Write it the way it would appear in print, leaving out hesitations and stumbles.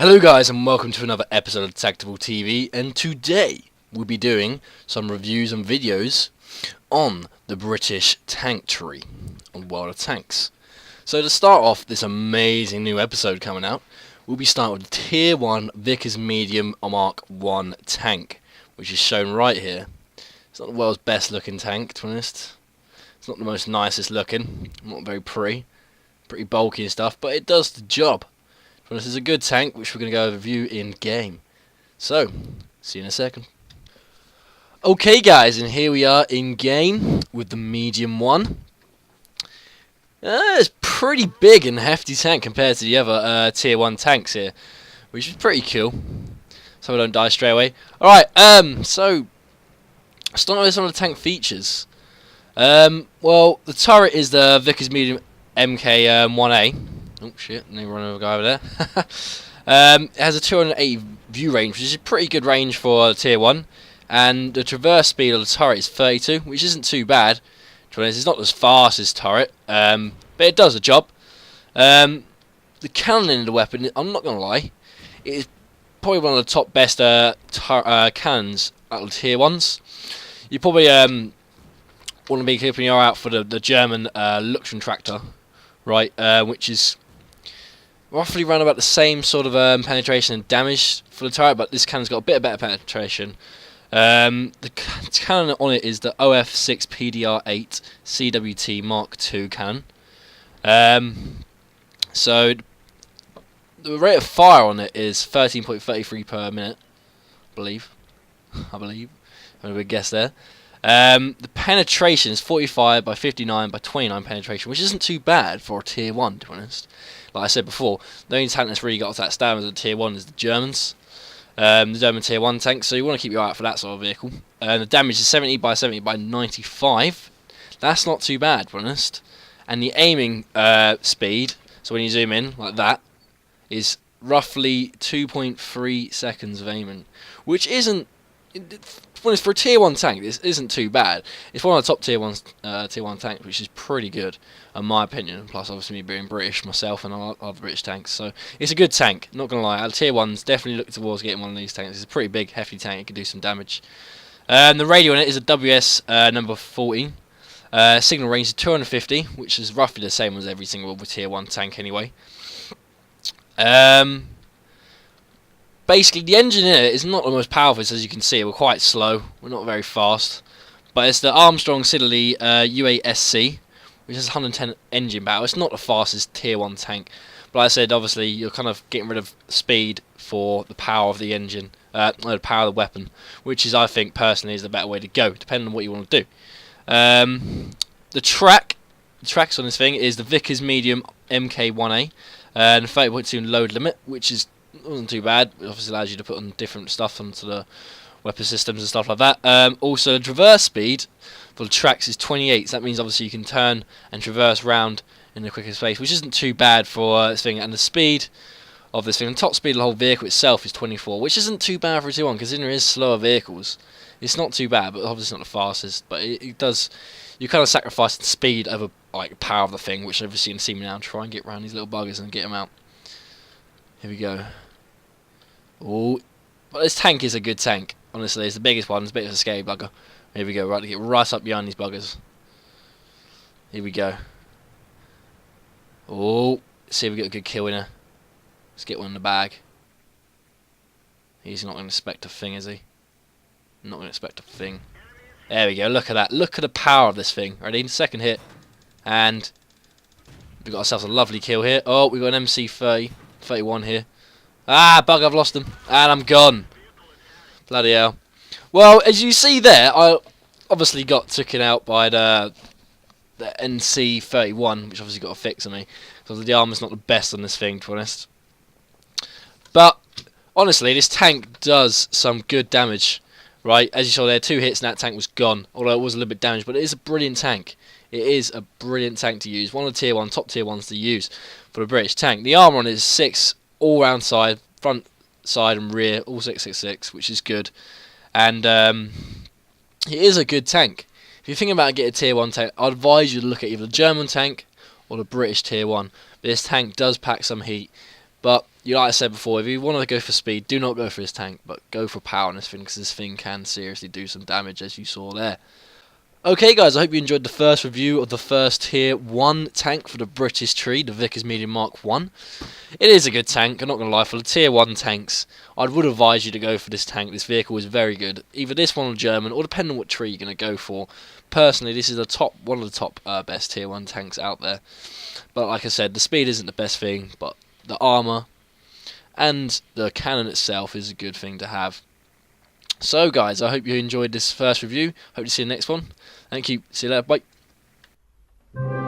Hello guys and welcome to another episode of Tactical TV, and today we'll be doing some reviews and videos on the British tank tree on World of Tanks. So to start off this amazing new episode coming out, we'll be starting with the Tier 1 Vickers Medium Mark 1 tank, which is shown right here. It's not the world's best looking tank, to be honest. It's not the most nicest looking, not very pretty bulky and stuff, but it does the job. This is a good tank, which we're going to go review in game. So, see you in a second. Okay guys, and here we are in game with the medium one. It's pretty big and hefty tank compared to the other tier 1 tanks here, which is pretty cool. So we don't die straight away. Alright, so starting with some of the tank features. Well, the turret is the Vickers medium Mk.I. Oh shit, let me run over a guy over there. It has a 280 view range, which is a pretty good range for tier 1. And the traverse speed of the turret is 32, which isn't too bad. To be honest, it's not as fast as turret, but it does the job. The cannon in the weapon, I'm not going to lie, it is probably one of the top best cannons out of the tier 1s. You probably want to be keeping your eye out for the German Luftwaffe, right, which is roughly around about the same sort of penetration and damage for the turret, but this cannon's got a bit better penetration. The cannon on it is the OF6 PDR8 CWT Mark II cannon. So the rate of fire on it is 13.33 per minute, I believe. I'm a big guess there. The penetration is 45 by 59 by 29 penetration, which isn't too bad for a tier 1, to be honest. Like I said before, the only tank that's really got to that standard of tier 1 is the Germans. The German tier 1 tanks, so you want to keep your eye out for that sort of vehicle. The damage is 70 by 70 by 95. That's not too bad, to be honest. And the aiming speed, so when you zoom in like that, is roughly 2.3 seconds of aiming, which isn't, for a tier 1 tank, this isn't too bad. It's one of the top tier 1 tanks, which is pretty good, in my opinion. Plus, obviously, me being British myself, and I love British tanks, so it's a good tank. Not gonna lie, out of tier 1s, definitely look towards getting one of these tanks. It's a pretty big, hefty tank. It can do some damage. The radio on it is a WS number 14. Signal range is 250, which is roughly the same as every single tier 1 tank, anyway. Basically, the engine in it is not the most powerful, as you can see. We're quite slow. We're not very fast. But it's the Armstrong Siddeley UASC, which has 110 engine power. It's not the fastest tier 1 tank. But like I said, obviously, you're kind of getting rid of speed for the power of the engine, the power of the weapon, which is, I think, personally, is the better way to go, depending on what you want to do. The tracks on this thing is the Vickers Medium MK1A, and 30.2 load limit, which wasn't too bad. It obviously allows you to put on different stuff onto the weapon systems and stuff like that. Also, the traverse speed for the tracks is 28, so that means obviously you can turn and traverse round in the quickest space, which isn't too bad for this thing. And the speed of this thing, the top speed of the whole vehicle itself is 24, which isn't too bad for a T1, considering there is slower vehicles. It's not too bad, but obviously not the fastest. But it does, you kind of sacrifice the speed over like power of the thing, which obviously you can see me now try and get around these little buggers and get them out. Here we go. Oh, but this tank is a good tank. Honestly, it's the biggest one. It's a bit of a scary bugger. Here we go. Right, to get right up behind these buggers. Here we go. Oh, let's see if we get a good kill in her. Let's get one in the bag. He's not going to expect a thing, is he? Not going to expect a thing. There we go. Look at that. Look at the power of this thing. Ready? Second hit, and we've got ourselves a lovely kill here. Oh, we've got an MC30, 31 here. Ah, bug, I've lost him. And I'm gone. Bloody hell. Well, as you see there, I obviously got taken out by the NC31, which obviously got a fix on me. Because the armor's not the best on this thing, to be honest. But, honestly, this tank does some good damage. Right, as you saw there, 2 hits and that tank was gone. Although it was a little bit damaged, but it is a brilliant tank. It is a brilliant tank to use. One of the tier 1, top tier 1s to use for a British tank. The armour on it is 6 all round side, front, side and rear, all 666, which is good. And it is a good tank. If you're thinking about getting a tier 1 tank, I'd advise you to look at either the German tank or the British tier 1. But this tank does pack some heat. But like I said before, if you want to go for speed, do not go for this tank, but go for power on this thing, because this thing can seriously do some damage, as you saw there. Okay guys, I hope you enjoyed the first review of the first tier 1 tank for the British tree, the Vickers Medium Mark 1. It is a good tank, I'm not going to lie. For the tier 1 tanks, I would advise you to go for this tank. This vehicle is very good. Either this one or German, or depending on what tree you're going to go for. Personally, this is one of the top best tier 1 tanks out there. But like I said, the speed isn't the best thing, but the armour and the cannon itself is a good thing to have. So guys, I hope you enjoyed this first review. Hope to see you in the next one. Thank you. See you later. Bye.